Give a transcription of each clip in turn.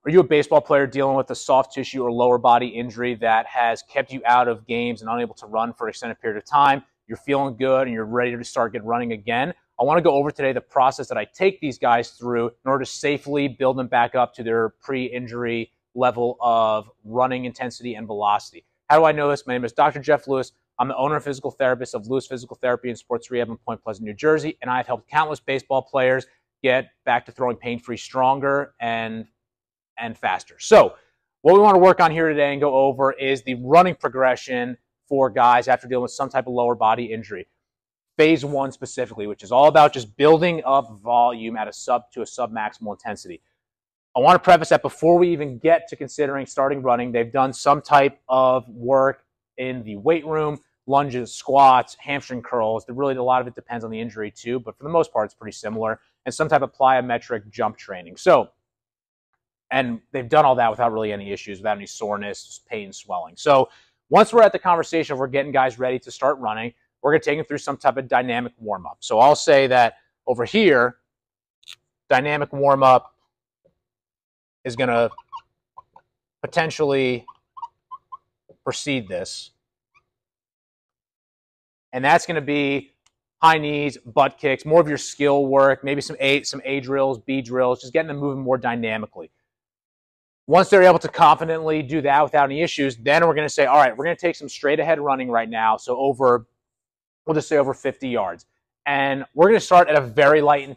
Are you a baseball player dealing with a soft tissue or lower body injury that has kept you out of games and unable to run for an extended period of time? You're feeling good and you're ready to start getting running again. I want to go over today the process that I take these guys through in order to safely build them back up to their pre-injury level of running intensity and velocity. How do I know this? My name is Dr. Jeff Lewis. I'm the owner and physical therapist of Lewis Physical Therapy and Sports Rehab in Point Pleasant, New Jersey, and I've helped countless baseball players get back to throwing pain-free stronger and faster. So what we want to work on here today and go over is the running progression for guys after dealing with some type of lower body injury. Phase 1 specifically, which is all about just building up volume at a sub-maximal intensity. I want to preface that before we even get to considering starting running, they've done some type of work in the weight room, lunges, squats, hamstring curls. Really, a lot of it depends on the injury too, but for the most part, it's pretty similar, and some type of plyometric jump training. And they've done all that without really any issues, without any soreness, pain, swelling. So once we're at the conversation, we're getting guys ready to start running, we're going to take them through some type of dynamic warm-up. So I'll say that over here, dynamic warm-up is going to potentially precede this. And that's going to be high knees, butt kicks, more of your skill work, maybe some A drills, B drills, just getting them moving more dynamically. Once they're able to confidently do that without any issues, then we're going to say, all right, we're going to take some straight ahead running right now. So we'll just say over 50 yards. And we're going to start at a very light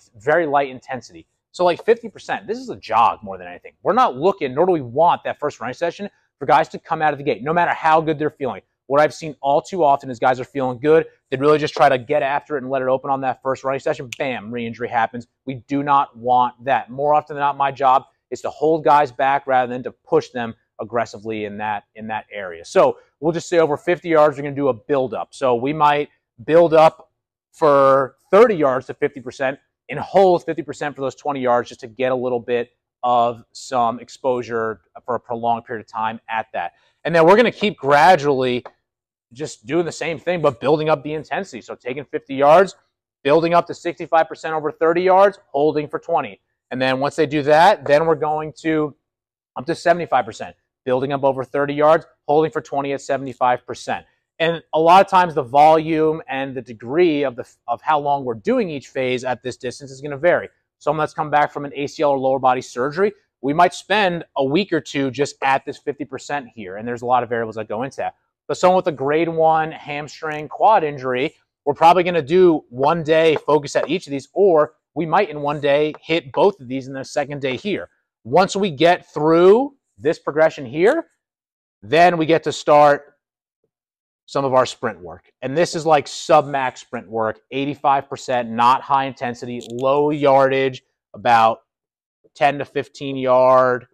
intensity. So like 50%, this is a jog more than anything. We're not looking, nor do we want that first running session for guys to come out of the gate, no matter how good they're feeling. What I've seen all too often is guys are feeling good. They really just try to get after it and let it open on that first running session. Bam, re-injury happens. We do not want that. More often than not, my job is to hold guys back rather than to push them aggressively in that area. So we'll just say over 50 yards, we're going to do a build-up. So we might build up for 30 yards to 50% and hold 50% for those 20 yards just to get a little bit of some exposure for a prolonged period of time at that. And then we're going to keep gradually just doing the same thing, but building up the intensity. So taking 50 yards, building up to 65% over 30 yards, holding for 20. And then once they do that, then we're going to up to 75%, building up over 30 yards, holding for 20 at 75%. And a lot of times the volume and the degree of how long we're doing each phase at this distance is going to vary. Someone that's come back from an ACL or lower body surgery, we might spend a week or two just at this 50% here. And there's a lot of variables that go into that. But someone with a grade 1 hamstring quad injury, we're probably going to do one day focus at each of these, or we might in one day hit both of these in the second day here. Once we get through this progression here, then we get to start some of our sprint work. And this is like sub-max sprint work, 85%, not high intensity, low yardage, about 10 to 15 yard,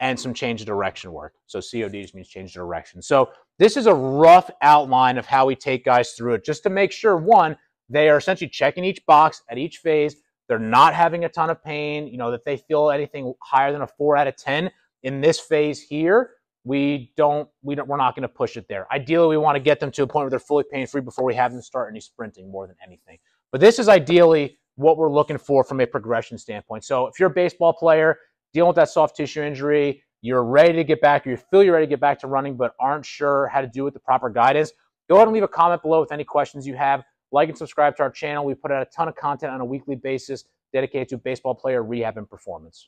and some change of direction work. So COD just means change of direction. So this is a rough outline of how we take guys through it, just to make sure, one, they are essentially checking each box at each phase. They're not having a ton of pain, that they feel anything higher than a 4 out of 10 in this phase here. We're not going to push it there. Ideally, we want to get them to a point where they're fully pain-free before we have them start any sprinting more than anything. But this is ideally what we're looking for from a progression standpoint. So if you're a baseball player dealing with that soft tissue injury, you're ready to get back, or you feel you're ready to get back to running but aren't sure how to do it with the proper guidance, go ahead and leave a comment below with any questions you have. Like and subscribe to our channel. We put out a ton of content on a weekly basis dedicated to baseball player rehab and performance.